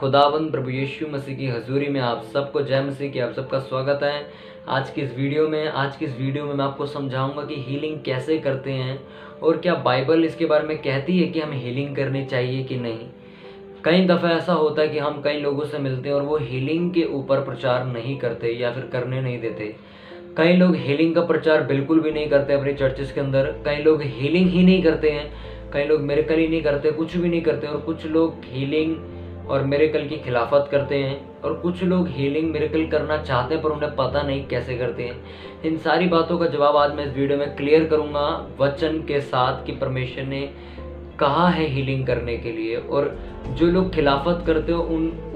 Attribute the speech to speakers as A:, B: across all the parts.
A: खुदावंद प्रभु यीशु मसीह की हजूरी में आप सबको जय मसीह की, आप सबका स्वागत है। आज की इस वीडियो में मैं आपको समझाऊंगा कि हीलिंग कैसे करते हैं और क्या बाइबल इसके बारे में कहती है कि हमें हीलिंग करनी चाहिए कि नहीं। कई दफ़ा ऐसा होता है कि हम कई लोगों से मिलते हैं और वो हीलिंग के ऊपर प्रचार नहीं करते या फिर करने नहीं देते। कई लोग हीलिंग का प्रचार बिल्कुल भी नहीं करते अपनी चर्चेस के अंदर। कई लोग हीलिंग ही नहीं करते हैं, कई लोग मिरेकल ही नहीं करते, कुछ भी नहीं करते। और कुछ लोग हीलिंग और मिरेकल की खिलाफत करते हैं और कुछ लोग हीलिंग मिरेकल करना चाहते हैं पर उन्हें पता नहीं कैसे करते हैं। इन सारी बातों का जवाब आज मैं इस वीडियो में क्लियर करूंगा वचन के साथ कि परमेश्वर ने कहा है हीलिंग करने के लिए, और जो लोग खिलाफत करते हो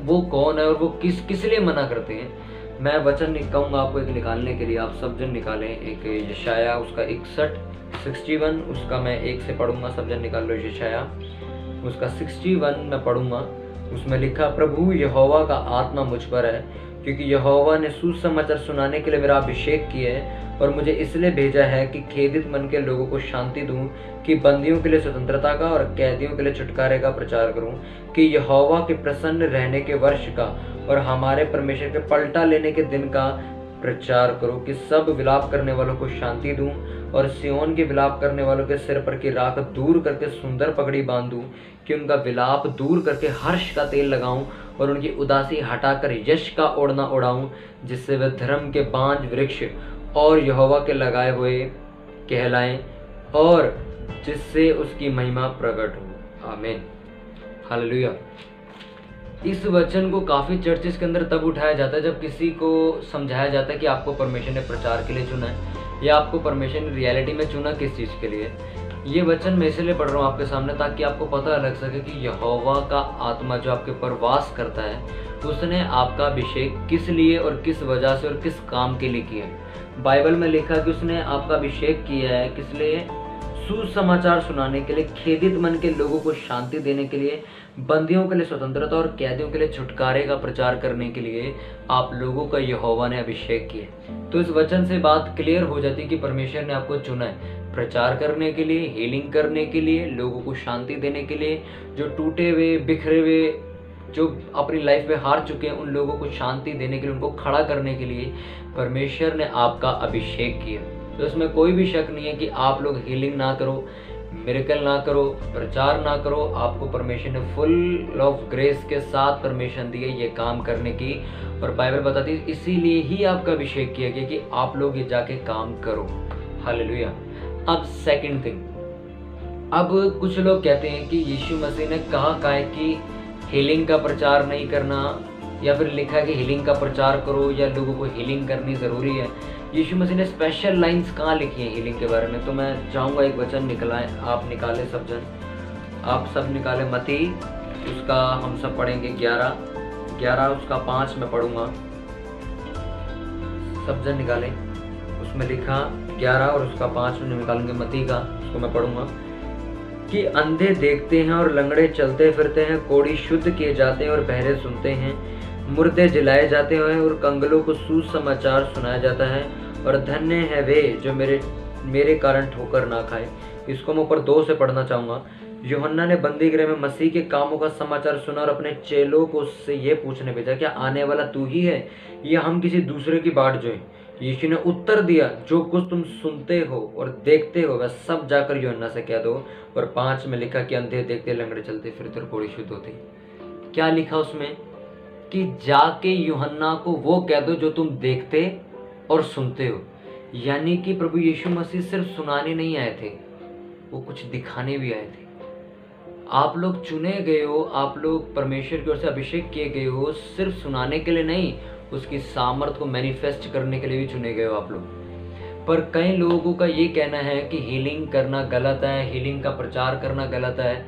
A: वो कौन है और वो किस लिए मना करते हैं। मैं वचन कहूँगा आपको एक निकालने के लिए, आप सब जन निकालें। एक यशाया उसका 61 उसका मैं एक से पढ़ूंगा। सब जन निकाल लो यशाया उसका 61 मैं पढ़ूंगा। उसमें लिखा, प्रभु यहोवा का आत्मा मुझ पर है, क्योंकि यहोवा ने सुसमाचार सुनाने के लिए मेरा अभिषेक किया है और मुझे इसलिए भेजा है कि खेदित मन के लोगों को शांति दूं, कि बंदियों के लिए स्वतंत्रता का और कैदियों के लिए छुटकारे का प्रचार करूं, कि यहोवा के प्रसन्न रहने के वर्ष का और हमारे परमेश्वर के पलटा लेने के दिन का प्रचार करूं, कि सब विलाप करने वालों को शांति दूं और सियोन के विलाप करने वालों के सिर पर की राख दूर करके सुंदर पगड़ी बांधूं, कि उनका विलाप दूर करके हर्ष का तेल लगाऊं और उनकी उदासी हटाकर यश का ओढ़ना उड़ाऊं, जिससे वे धर्म के बांज वृक्ष और यहोवा के लगाए हुए कहलाएं और जिससे उसकी महिमा प्रकट हो। आमीन, हालेलुया। इस वचन को काफ़ी चर्चेस के अंदर तब उठाया जाता है जब किसी को समझाया जाता है कि आपको परमेश्वर ने प्रचार के लिए चुना है या आपको परमेश्वर ने रियलिटी में चुना किस चीज़ के लिए। ये वचन मैं इसलिए पढ़ रहा हूँ आपके सामने ताकि आपको पता लग सके कि यहोवा का आत्मा जो आपके ऊपर वास करता है उसने आपका अभिषेक किस लिए और किस वजह से और किस काम के लिए किया है। बाइबल में लिखा कि उसने आपका अभिषेक किया है किस लिए? सुसमाचार सुनाने के लिए, खेदित मन के लोगों को शांति देने के लिए, बंदियों के लिए स्वतंत्रता और कैदियों के लिए छुटकारे का प्रचार करने के लिए आप लोगों का यहोवा ने अभिषेक किया। तो इस वचन से बात क्लियर हो जाती है कि परमेश्वर ने आपको चुना है प्रचार करने के लिए, हीलिंग करने के लिए, लोगों को शांति देने के लिए, जो टूटे हुए बिखरे हुए जो अपनी लाइफ में हार चुके हैं उन लोगों को शांति देने के लिए, उनको खड़ा करने के लिए परमेश्वर ने आपका अभिषेक किया। तो इसमें कोई भी शक नहीं है कि आप लोग हीलिंग ना करो, मिरेकल ना करो, प्रचार ना करो। आपको परमेश्वर ने फुल ऑफ ग्रेस के साथ परमिशन दी है ये काम करने की, और बाइबल बताती है इसीलिए ही आपका अभिषेक किया गया कि आप लोग ये जाके काम करो। हालेलुया। अब सेकंड थिंग, अब कुछ लोग कहते हैं कि यीशु मसीह ने कहा है कि हीलिंग का प्रचार नहीं करना, या फिर लिखा है कि हीलिंग का प्रचार करो या लोगों को हीलिंग करनी ज़रूरी है। यीशु मसीह ने स्पेशल लाइंस कहाँ लिखी हैं हीलिंग के बारे में? तो मैं चाहूँगा एक वचन निकलाएं, आप निकालें सब जन, आप सब निकालें। मत्ती उसका हम सब पढ़ेंगे 11 उसका 5 में पढ़ूंगा। सब जन निकालें। उसमें लिखा 11 और उसका 5 में निकालेंगे मत्ती का, उसको मैं पढ़ूंगा कि अंधे देखते हैं और लंगड़े चलते फिरते हैं, कोढ़ी शुद्ध किए जाते हैं और बहरे सुनते हैं, मुर्दे जलाए जाते हैं और कंगलों को सुसमाचार सुनाया जाता है, और धन्य है वे जो मेरे कारण ठोकर ना खाए। इसको मैं ऊपर 2 से पढ़ना चाहूँगा। यूहन्ना ने बंदी गृह में मसीह के कामों का समाचार सुना और अपने चेलों को उससे ये पूछने भेजा, क्या आने वाला तू ही है या हम किसी दूसरे की बाट जोएं? यीशु ने उत्तर दिया, जो कुछ तुम सुनते हो और देखते हो वह सब जाकर यूहन्ना से कह दो। और 5 में लिखा कि अंधे देखते, लंगड़े चलते फिरते और कोढ़ी शुद्ध होते। क्या लिखा उसमें? कि जाके यूहन्ना को वो कह दो जो तुम देखते और सुनते हो। यानी कि प्रभु यीशु मसीह सिर्फ सुनाने नहीं आए थे, वो कुछ दिखाने भी आए थे। आप लोग चुने गए हो, आप लोग परमेश्वर की ओर से अभिषेक किए गए हो, सिर्फ सुनाने के लिए नहीं, उसकी सामर्थ को मैनिफेस्ट करने के लिए भी चुने गए हो आप लोग। पर कई लोगों का ये कहना है कि हीलिंग करना गलत है, हीलिंग का प्रचार करना गलत है।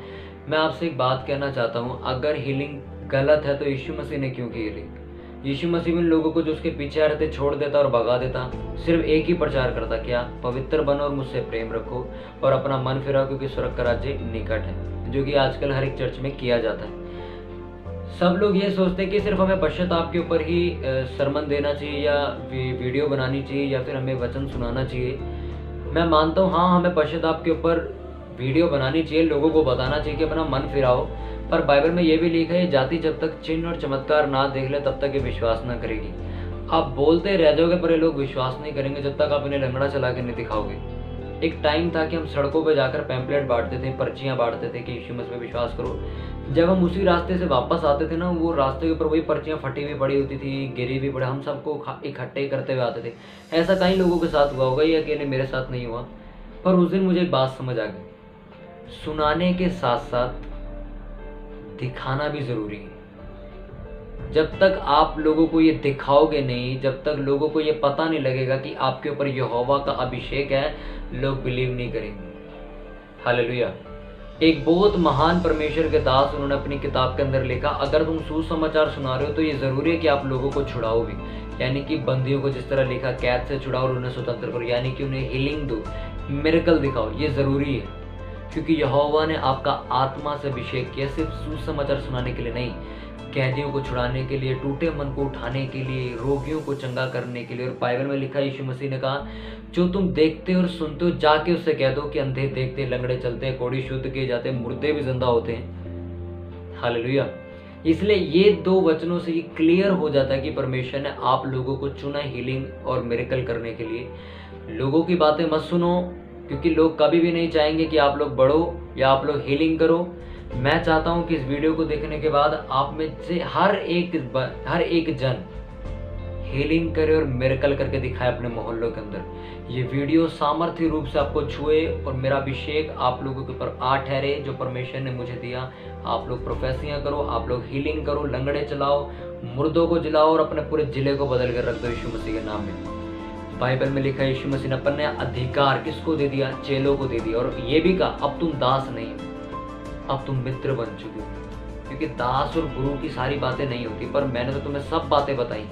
A: मैं आपसे एक बात कहना चाहता हूँ, अगर हीलिंग गलत है तो यीशु मसीह ने क्यों की हीलिंग? यीशु मसीह उन लोगों को जो उसके पीछे आ रहे थे छोड़ देता और भगा देता। सिर्फ एक ही प्रचार करता, क्या? पवित्र बनो और मुझसे प्रेम रखो और अपना मन फिराओ, क्योंकि स्वर्ग का राज्य निकट है, जो कि आजकल हर एक चर्च में किया जाता है। सब लोग ये सोचते हैं कि सिर्फ हमें पश्चाताप के ऊपर ही सरमन देना चाहिए या वीडियो बनानी चाहिए या फिर हमें वचन सुनाना चाहिए। मैं मानता हूँ हाँ, हमें पश्चाताप के ऊपर वीडियो बनानी चाहिए, लोगों को बताना चाहिए कि अपना मन फिराओ, पर बाइबल में ये भी लिखा है, जाति जब तक चिन्ह और चमत्कार ना देख ले तब तक ये विश्वास ना करेगी। आप बोलते रह जाओगे पर ये लोग विश्वास नहीं करेंगे जब तक आप इन्हें लंगड़ा चला के नहीं दिखाओगे। एक टाइम था कि हम सड़कों पर जाकर पैम्पलेट बांटते थे, पर्चियां बांटते थे कि यीशु मसीह में विश्वास करो। जब हम उसी रास्ते से वापस आते थे ना, वो रास्ते के ऊपर वही पर्चियां फटी हुई पड़ी होती थी, गिरी भी पड़े, हम सबको इकट्ठे करते हुए आते थे। ऐसा कई लोगों के साथ हुआ होगा, ये अकेले मेरे साथ नहीं हुआ। पर उस दिन मुझे एक बात समझ आ गई, सुनाने के साथ साथ दिखाना भी जरूरी है। जब तक आप लोगों को ये दिखाओगे नहीं, जब तक लोगों को ये पता नहीं लगेगा कि आपके ऊपर यहोवा का अभिषेक है, लोग बिलीव नहीं करेंगे। हालेलुया। एक बहुत महान परमेश्वर के दास, उन्होंने अपनी किताब के अंदर लिखा, अगर तुम सुसमाचार सुना रहे हो तो ये जरूरी है कि आप लोगों को छुड़ाओ भी, यानी कि बंदियों को जिस तरह लिखा कैद से छुड़ाओ और उन्हें स्वतंत्र करो, यानी कि उन्हें हीलिंग दो, मिरेकल दिखाओ। ये जरूरी है क्योंकि यहोवा ने आपका आत्मा से अभिषेक किया, सिर्फ सुसमाचार सुनाने के लिए नहीं, कैदियों को छुड़ाने के लिए, टूटे मन को उठाने के लिए, रोगियों को चंगा करने के लिए। और बाइबल में लिखा, यीशु मसीह ने कहा, जो तुम देखते और सुनते हो जाके उससे कह दो कि अंधे देखते, लंगड़े चलते, कोढ़ी शुद्ध किए जाते, मुर्दे भी जिंदा होते हैं। हालेलुया। इसलिए ये दो वचनों से ये क्लियर हो जाता है कि परमेश्वर ने आप लोगों को चुना हीलिंग और मिरेकल करने के लिए। लोगों की बातें मत सुनो, क्योंकि लोग कभी भी नहीं चाहेंगे कि आप लोग बढ़ो या आप लोग हीलिंग करो। मैं चाहता हूं कि इस वीडियो को देखने के बाद आप में से हर एक जन हीलिंग करे और मिरेकल करके दिखाए अपने मोहल्लों के अंदर। ये वीडियो सामर्थ्य रूप से आपको छुए और मेरा अभिषेक आप लोगों के ऊपर आ ठहरे जो परमेश्वर ने मुझे दिया। आप लोग प्रोफेसियां करो, आप लोग हीलिंग करो, लंगड़े चलाओ, मुर्दों को जिलाओ और अपने पूरे जिले को बदल कर रख दो यीशु मसीह के नाम में। बाइबल में लिखा है, यीशु मसीह ने अपने अधिकार किसको दे दिया? चेलों को दे दिया। और ये भी कहा, अब तुम दास नहीं हो, अब तुम मित्र बन चुके हो। क्योंकि दास और गुरु की सारी बातें नहीं होती, पर मैंने तो तुम्हें सब बातें बताई,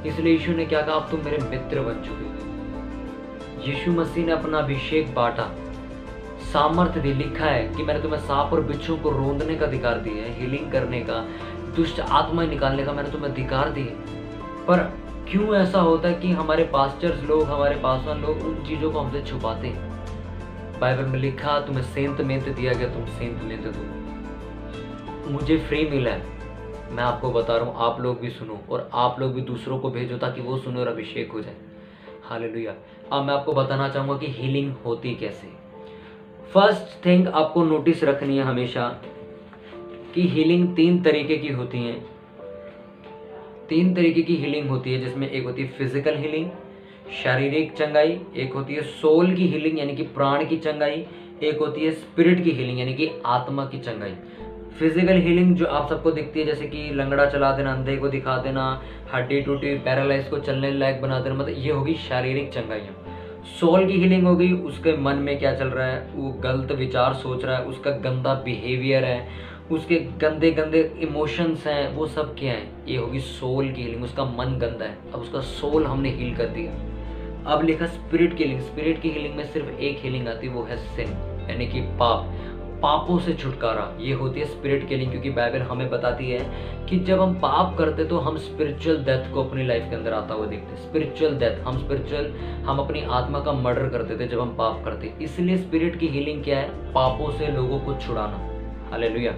A: इसलिए यीशु ने क्या कहा, अब तुम मेरे मित्र बन चुके हो। यीशु मसीह ने अपना अभिषेक बांटा, सामर्थ्य दी। लिखा है कि मैंने तुम्हें सांप और बिच्छू को रोंदने का अधिकार दिया है, हीलिंग करने का, दुष्ट आत्मा निकालने का मैंने तुम्हें अधिकार दिए। पर क्यों ऐसा होता है कि हमारे पास्टर्स लोग, हमारे पासवान लोग उन चीजों को हमसे छुपाते हैं? बाइबल में लिखा, तुम्हें सेंत मेंत दिया गया, तुम सेंत मेंत दो। मुझे फ्री मिला है, मैं आपको बता रहा हूँ, आप लोग भी सुनो और आप लोग भी दूसरों को भेजो ताकि वो सुनो और अभिषेक हो जाए। हालेलुया। अब मैं आपको बताना चाहूंगा कि हीलिंग होती कैसे। फर्स्ट थिंग आपको नोटिस रखनी है हमेशा कि हीलिंग 3 तरीके की होती हैं। 3 तरीके की हीलिंग होती है, जिसमें एक होती है फिजिकल हीलिंग, शारीरिक चंगाई, एक होती है सोल की हीलिंग यानी कि प्राण की चंगाई, एक होती है स्पिरिट की हीलिंग यानी कि आत्मा की चंगाई। फिजिकल हीलिंग जो आप सबको दिखती है, जैसे कि लंगड़ा चला देना, अंधे को दिखा देना, हड्डी टूटी पैरालाइज को चलने लायक बना देना, मतलब ये होगी शारीरिक चंगाइयाँ। सोल की हीलिंग होगी, उसके मन में क्या चल रहा है, वो गलत विचार सोच रहा है, उसका गंदा बिहेवियर है, उसके गंदे गंदे इमोशंस हैं, वो सब क्या है, ये होगी सोल की हीलिंग। उसका मन गंदा है, अब उसका सोल हमने हील कर दिया। अब लिखा स्पिरिट की हीलिंग। स्पिरिट की हीलिंग में सिर्फ एक हीलिंग आती है, वो है सिन यानी कि पापों से छुटकारा। ये होती है स्पिरिट की हीलिंग, क्योंकि बाइबल हमें बताती है कि जब हम पाप करते तो हम स्पिरिचुअल डेथ को अपनी लाइफ के अंदर आता हुआ देखते। स्पिरिचुअल डेथ, हम अपनी आत्मा का मर्डर करते थे जब हम पाप करते। इसलिए स्पिरिट की हीलिंग क्या है? पापों से लोगों को छुड़ाना। हालेलुया।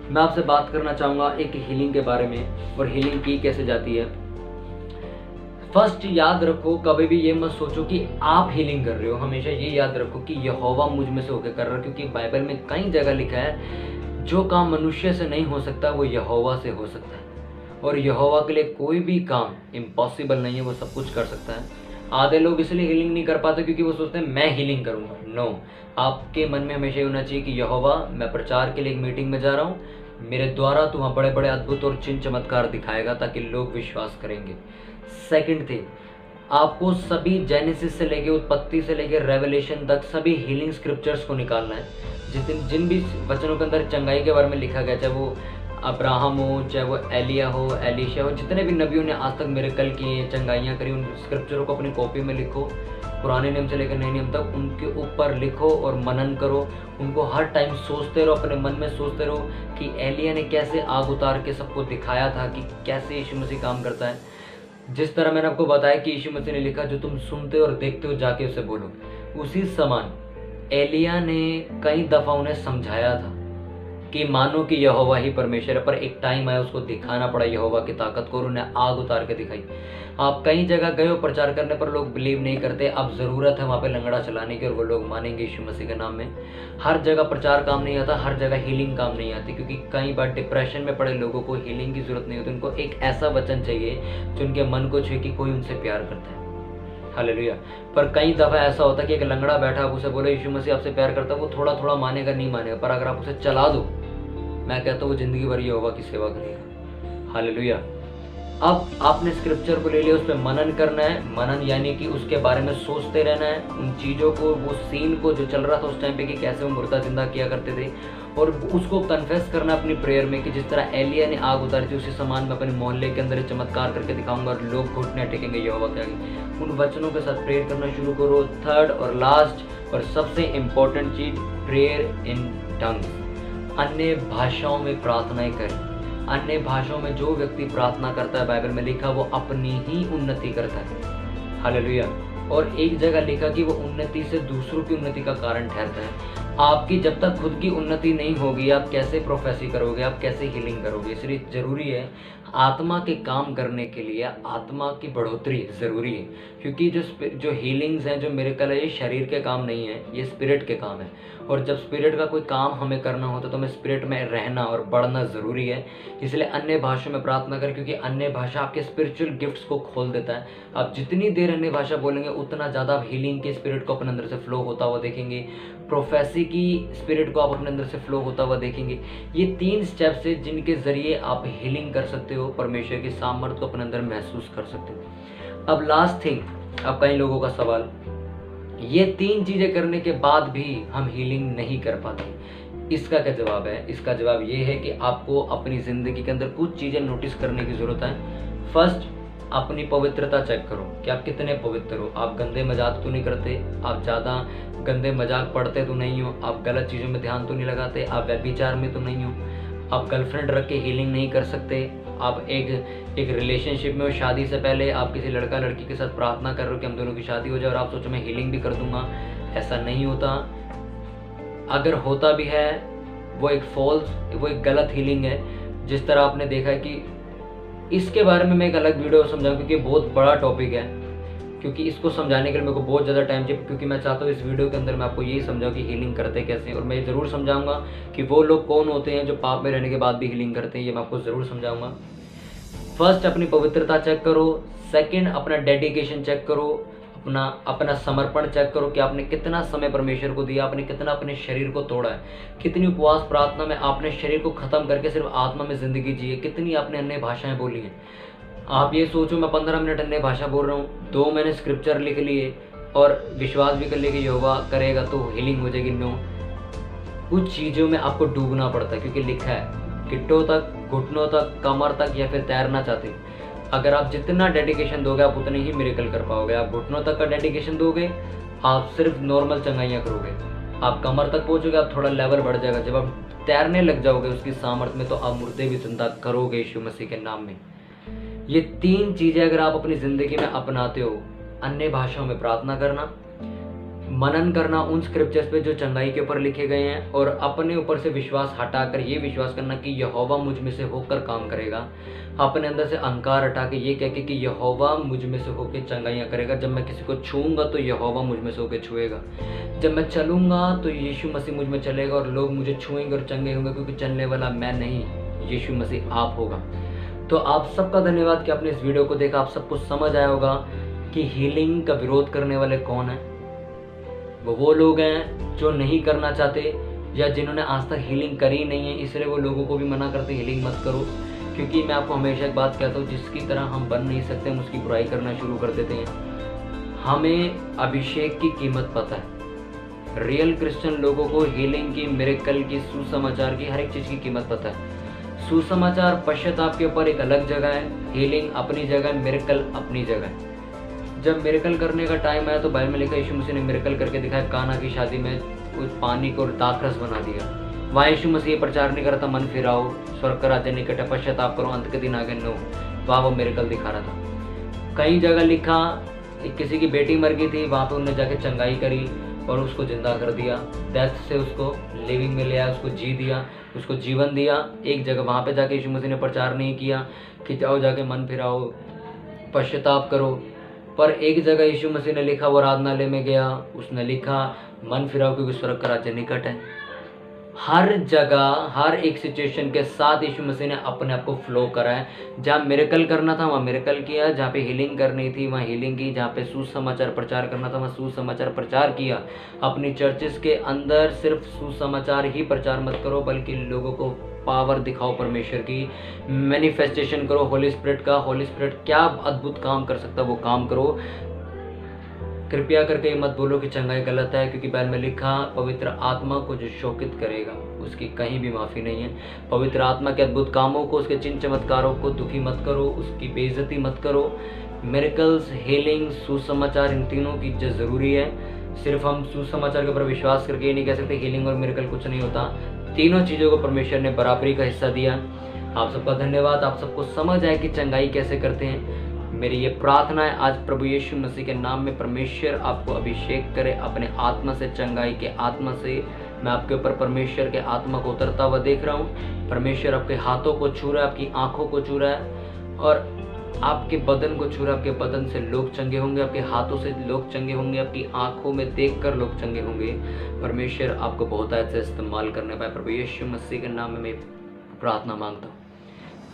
A: मैं आपसे बात करना चाहूंगा एक हीलिंग के बारे में, और हीलिंग की कैसे जाती है। फर्स्ट याद रखो, कभी भी ये मत सोचो कि आप हीलिंग कर रहे हो, हमेशा ये याद रखो कि यहोवा मुझ में से होकर कर रहा है। क्योंकि बाइबल में कई जगह लिखा है, जो काम मनुष्य से नहीं हो सकता वो यहोवा से हो सकता है, और यहोवा के लिए कोई भी काम इम्पॉसिबल नहीं है, वो सब कुछ कर सकता है। आधे लोग इसलिए हीलिंग नहीं कर पाते क्योंकि वो सोचते हैं मैं हीलिंग करूंगा। नो, आपके मन में हमेशा होना चाहिए कि यहोवा, मैं प्रचार के लिए एक मीटिंग में जा रहा हूँ, मेरे द्वारा तू वहाँ बड़े बड़े अद्भुत और चिन्ह चमत्कार दिखाएगा ताकि लोग विश्वास करेंगे। सेकंड थिंग, आपको सभी जेनेसिस से लेके, उत्पत्ति से लेके रेवलेशन तक सभी हीलिंग स्क्रिप्चर्स को निकालना है। जिन भी वचनों के अंदर चंगाई के बारे में लिखा गया, चाहे वो अब्राहम हो, चाहे वो एलिया हो, एलिशा हो, जितने भी नबियों ने आज तक मिरेकल किए, चंगाइयाँ करी, उन स्क्रिप्चरों को अपनी कॉपी में लिखो। पुराने नियम से लेकर नए नियम तक उनके ऊपर लिखो और मनन करो। उनको हर टाइम सोचते रहो, अपने मन में सोचते रहो कि एलिया ने कैसे आग उतार के सबको दिखाया था कि कैसे यीशु मसीह काम करता है। जिस तरह मैंने आपको बताया कि यीशु मसीह ने लिखा, जो तुम सुनते हो और देखते हो जाके उसे बोलो। उसी समान एलिया ने कई दफ़ा उन्हें समझाया था कि मानो कि यहोवा ही परमेश्वर है, पर एक टाइम आया उसको दिखाना पड़ा यहोवा की ताकत को, और उन्हें आग उतार के दिखाई। आप कई जगह गए हो प्रचार करने पर लोग बिलीव नहीं करते, अब ज़रूरत है वहाँ पे लंगड़ा चलाने की और वो लोग मानेंगे यीशु मसीह के नाम में। हर जगह प्रचार काम नहीं आता, हर जगह हीलिंग काम नहीं आती, क्योंकि कई बार डिप्रेशन में पड़े लोगों को हीलिंग की ज़रूरत नहीं होती, उनको एक ऐसा वचन चाहिए जो उनके मन को छुए कि कोई उनसे प्यार करता है। हालेलुया। पर कई दफ़ा ऐसा होता है कि एक लंगड़ा बैठा, आप उसे बोले यीशु मसीह आपसे प्यार करता है, वो थोड़ा थोड़ा मानेगा, नहीं मानेगा, पर अगर आप उसे चला दो, मैं कहता हूँ वो ज़िंदगी भर यहोवा की सेवा करेगा। हालेलुया। अब आपने स्क्रिप्चर को ले लिया, उस पर मनन करना है। मनन यानी कि उसके बारे में सोचते रहना है, उन चीज़ों को, वो सीन को जो चल रहा था उस टाइम पे कि कैसे वो मुर्दा जिंदा किया करते थे, और उसको कन्फेस करना अपनी प्रेयर में कि जिस तरह एलिया ने आग उतारी थी उसी समान में अपने मोहल्ले के अंदर चमत्कार करके दिखाऊंगा और लोग घुटने टेकेंगे यहोवा के आगे। उन वचनों के साथ प्रेयर करना शुरू करो। थर्ड और लास्ट और सबसे इम्पोर्टेंट चीज, प्रेयर इन टंग्स, अन्य भाषाओं में प्रार्थनाएं करें। अन्य भाषाओं में जो व्यक्ति प्रार्थना करता है, बाइबल में लिखा, वो अपनी ही उन्नति करता है। हालेलुया। और एक जगह लिखा कि वो उन्नति से दूसरों की उन्नति का कारण ठहरता है। आपकी जब तक खुद की उन्नति नहीं होगी, आप कैसे प्रोफेसी करोगे, आप कैसे हीलिंग करोगे। इसलिए जरूरी है आत्मा के काम करने के लिए आत्मा की बढ़ोतरी ज़रूरी है, क्योंकि जो हीलिंग्स हैं, जो मिरेकल है, ये शरीर के काम नहीं है, ये स्पिरिट के काम है। और जब स्पिरिट का कोई काम हमें करना होता है तो हमें स्पिरिट में रहना और बढ़ना ज़रूरी है। इसलिए अन्य भाषाओं में प्रार्थना करें, क्योंकि अन्य भाषा आपके स्पिरिचुअल गिफ्ट्स को खोल देता है। आप जितनी देर अन्य भाषा बोलेंगे उतना ज़्यादा आप हीलिंग के स्पिरिट को अपने अंदर से फ्लो होता हुआ देखेंगे, प्रोफेसी की स्पिरिट को आप अपने अंदर से फ्लो होता हुआ देखेंगे। ये 3 स्टेप्स है जिनके ज़रिए आप हीलिंग कर सकते हो, परमेश्वर की सामर्थ्य को अपने अंदर महसूस कर सकते हो। अब लास्ट थिंग, अब कई लोगों का सवाल, ये 3 चीज़ें करने के बाद भी हम हीलिंग नहीं कर पाते। इसका क्या जवाब है? इसका जवाब ये है कि आपको अपनी ज़िंदगी के अंदर कुछ चीज़ें नोटिस करने की ज़रूरत है। फर्स्ट, अपनी पवित्रता चेक करो कि आप कितने पवित्र हो। आप गंदे मजाक तो नहीं करते, आप ज़्यादा गंदे मजाक पढ़ते तो नहीं हो, आप गलत चीज़ों में ध्यान तो नहीं लगाते, आप व्यभिचार में तो नहीं हो, आप गर्लफ्रेंड रख के हीलिंग नहीं कर सकते, आप एक रिलेशनशिप में हो, शादी से पहले आप किसी लड़का लड़की के साथ प्रार्थना कर रहे हो कि हम दोनों की शादी हो जाए और आप सोचो मैं हीलिंग भी कर दूंगा। ऐसा नहीं होता। अगर होता भी है वो एक गलत हीलिंग है। जिस तरह आपने देखा है कि इसके बारे में मैं एक अलग वीडियो समझाऊँ, क्योंकि बहुत बड़ा टॉपिक है, क्योंकि इसको समझाने के लिए मेरे को बहुत ज़्यादा टाइम चाहिए, क्योंकि मैं चाहता हूँ इस वीडियो के अंदर मैं आपको यही समझाऊँ कि हीलिंग करते कैसे हैं। और मैं ज़रूर समझाऊंगा कि वो लोग कौन होते हैं जो पाप में रहने के बाद भी हीलिंग करते हैं, ये मैं आपको ज़रूर समझाऊंगा। फर्स्ट, अपनी पवित्रता चेक करो। सेकंड, अपना डेडिकेशन चेक करो, अपना समर्पण चेक करो कि आपने कितना समय परमेश्वर को दिया, आपने कितना अपने शरीर को तोड़ा है, कितनी उपवास प्रार्थना में आपने शरीर को खत्म करके सिर्फ आत्मा में जिंदगी जी है, कितनी आपने अन्य भाषाएं बोली हैं। आप ये सोचो मैं 15 मिनट अन्य भाषा बोल रहा हूँ, 2 मैंने स्क्रिप्चर लिख लिए और विश्वास भी कर लिए कि यहोवा करेगा तो हीलिंग हो जाएगी। नो, कुछ चीज़ों में आपको डूबना पड़ता है, क्योंकि लिखा है गिट्टों तक, घुटनों तक, कमर तक, या फिर तैरना चाहते। अगर आप जितना डेडिकेशन दोगे आप उतने ही मिरेकल कर पाओगे। आप घुटनों तक का डेडिकेशन दोगे, आप सिर्फ नॉर्मल चंगाइयाँ करोगे। आप कमर तक पहुँचोगे, आप थोड़ा लेवल बढ़ जाएगा। जब आप तैरने लग जाओगे उसकी सामर्थ्य में, तो आप मुर्दे भी जिंदा करोगे यीशु मसीह के नाम में। ये 3 चीज़ें अगर आप अपनी ज़िंदगी में अपनाते हो, अन्य भाषाओं में प्रार्थना करना, मनन करना उन स्क्रिप्चर्स पे जो चंगाई के ऊपर लिखे गए हैं, और अपने ऊपर से विश्वास हटाकर ये विश्वास करना कि यहोवा मुझ में से होकर काम करेगा। अपने अंदर से अहंकार हटा के ये कह के कि यहोवा मुझ में से होकर चंगाइयाँ करेगा। जब मैं किसी को छूऊंगा तो यहोवा मुझ में से होकर छुएगा। जब मैं चलूँगा तो यीशु मसीह मुझ में चलेगा और लोग मुझे छुएंगे और चंगे होंगे, क्योंकि चलने वाला मैं नहीं, यीशु मसीह आप होगा। तो आप सबका धन्यवाद कि आपने इस वीडियो को देखा। आप सबको समझ आया होगा कि हीलिंग का विरोध करने वाले कौन है। वो लोग हैं जो नहीं करना चाहते या जिन्होंने आज तक हीलिंग करी नहीं है, इसलिए वो लोगों को भी मना करते हीलिंग मत करो। क्योंकि मैं आपको हमेशा एक बात कहता हूँ, जिसकी तरह हम बन नहीं सकते, हम उसकी बुराई करना शुरू कर देते हैं। हमें अभिषेक की कीमत पता है। रियल क्रिश्चियन लोगों को हीलिंग की, मिरेकल की, सुसमाचार की, हर एक चीज़ की कीमत पता है। सुसमाचार पश्चाताप के ऊपर एक अलग जगह है, हीलिंग अपनी जगह, मिरेकल अपनी जगह है। जब मिरेकल करने का टाइम आया तो बाइबल में लिखा यीशु मसीह ने मिरेकल करके दिखाया। काना की शादी में उस पानी को दाखरस बना दिया। वहाँ यीशु मसीह प्रचार नहीं कर रहा था मन फिराओ, स्वर्ग का राज्य निकट है, पश्चाताप करो, अंत के दिन आ गए। नो, वहाँ वो मिरेकल दिखा रहा था। कई जगह लिखा किसी की बेटी मर गई थी, वहाँ पे उन्होंने जाके चंगाई करी और उसको जिंदा कर दिया। डेथ से उसको लिविंग में ले आया, उसको जी दिया। उसको जीवन दिया। एक जगह वहाँ पे जाके यीशु मसीह ने प्रचार नहीं किया कि जाओ जाके मन फिराओ, पश्चाताप करो, पर एक जगह यीशु मसीह ने लिखा, वो आराधनालय में गया, उसने लिखा मन फिराओ क्योंकि स्वर्ग का राज्य निकट है। हर जगह हर एक सिचुएशन के साथ यीशु मसीह ने अपने आप को फ्लो करा है। जहाँ मिरेकल करना था वहाँ मिरेकल किया, जहाँ पे हीलिंग करनी थी वहाँ हीलिंग की, जहाँ पे सुसमाचार प्रचार करना था वहाँ सुसमाचार प्रचार किया। अपनी चर्चेस के अंदर सिर्फ सुसमाचार ही प्रचार मत करो, बल्कि लोगों को पावर दिखाओ परमेश्वर की, मैनिफेस्टेशन करो होली स्पिरिट का। होली स्पिरिट क्या अद्भुत काम कर सकता है वो काम करो। कृपया करके ये मत बोलो कि चंगाई गलत है, क्योंकि बाइबल में लिखा पवित्र आत्मा को जो शोकित करेगा उसकी कहीं भी माफ़ी नहीं है। पवित्र आत्मा के अद्भुत कामों को, उसके चिन्ह चमत्कारों को दुखी मत करो, उसकी बेइज्जती मत करो। मिरेकल्स, हीलिंग, सुसमाचार, इन तीनों की इज्जत ज़रूरी है। सिर्फ हम सुसमाचार के ऊपर विश्वास करके ये नहीं कह सकते हीलिंग और मिरेकल कुछ नहीं होता। तीनों चीज़ों को परमेश्वर ने बराबरी का हिस्सा दिया। आप सबका धन्यवाद। आप सबको समझ आए कि चंगाई कैसे करते हैं। मेरी ये प्रार्थना है आज प्रभु यीशु मसीह के नाम में परमेश्वर आपको अभिषेक करे अपने आत्मा से, चंगाई के आत्मा से। मैं आपके ऊपर परमेश्वर के आत्मा को उतरता हुआ देख रहा हूँ। परमेश्वर आपके हाथों को छू रहा है, आपकी आंखों को छू रहा है और आपके बदन को छू रहा है। आपके बदन से लोग चंगे होंगे, आपके हाथों से लोग चंगे होंगे, आपकी आंखों में देखकर लोग चंगे होंगे। परमेश्वर आपको बहुत अच्छे इस्तेमाल करने पाए। प्रभु यीशु मसीह के नाम में मैं प्रार्थना मांगता हूँ।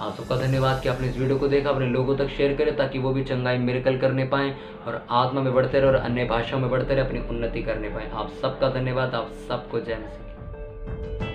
A: आप सबका धन्यवाद कि आपने इस वीडियो को देखा, अपने लोगों तक शेयर करें ताकि वो भी चंगाई मिरेकल करने पाएं और आत्मा में बढ़ते रहे और अन्य भाषाओं में बढ़ते रहे, अपनी उन्नति करने पाएं। आप सबका धन्यवाद। आप सबको जय मसीह।